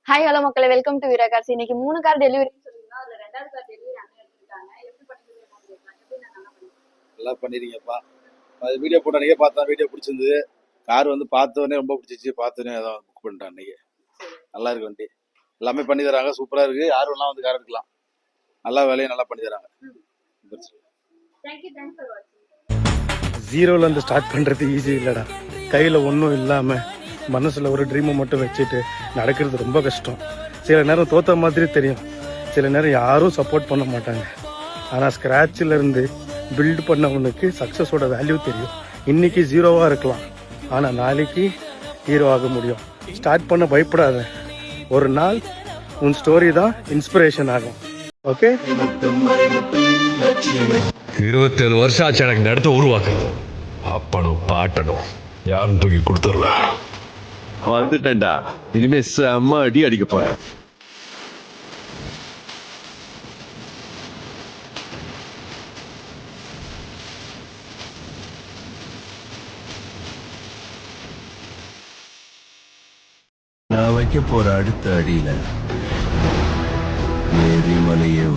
Hi hello மக்களே, welcome to Veera cars. இன்னைக்கு 3 car டெலிவரின்னு சொல்லியிருந்தோம். அதுல 2வது கார் டெலிவரி அண்ணன் எடுத்துருக்காங்க. எப்படி பண்ணிருக்கீங்க? நல்லா பண்ணிருக்கீங்கப்பா. அது வீடியோ போட்ட அன்னைக்கே பார்த்தா வீடியோ பிடிச்சிருந்தது. கார் வந்து பார்த்தோன்னே ரொம்ப பிடிச்சிச்சு. பார்த்தோன்னே அதான் புக் பண்ணிட்டேன் அன்னைக்கு. நல்லா இருக்கு வண்டி. எல்லாமே பண்ணி தராங்க. சூப்பரா இருக்கு. யாரும் எல்லாம் வந்து கார் எடுக்கலாம். நல்லா வேலையை நல்லா பண்ணி தராங்க. ஜீரோல இருந்து ஸ்டார்ட் பண்றது ஈஸி இல்லடா. கையில ஒன்றும் இல்லாம மனசுல ஒரு ட்ரீமை மட்டும் வச்சுட்டு நடக்கிறது ரொம்ப கஷ்டம். சில நேரம் தோத்த மாதிரி தெரியும், சில நேரம் யாரும் சப்போர்ட் பண்ண மாட்டாங்க. ஆனால் ஸ்க்ராட்சில் இருந்து பில்ட் பண்ணவனுக்கு சக்ஸஸோட வேல்யூ தெரியும். இன்னைக்கு ஜீரோவா இருக்கலாம், ஆனால் நாளைக்கு ஹீரோ ஆக முடியும். ஸ்டார்ட் பண்ண பயப்படாத. ஒரு நாள் உன் ஸ்டோரி தான் இன்ஸ்பிரேஷன் ஆகும். ஓகே, 27 வருஷம் ஆச்சு எனக்கு இந்த இடத்த உருவாக்குறது. அப்பனும் பாட்டனும் யாரும் தூக்கி கொடுத்துடல. வந்துட்டேன்டா. இனிமே செம்ம அடி அடிக்க போறேன். நான் வைக்க போற அடுத்த அடியில எரிமலையே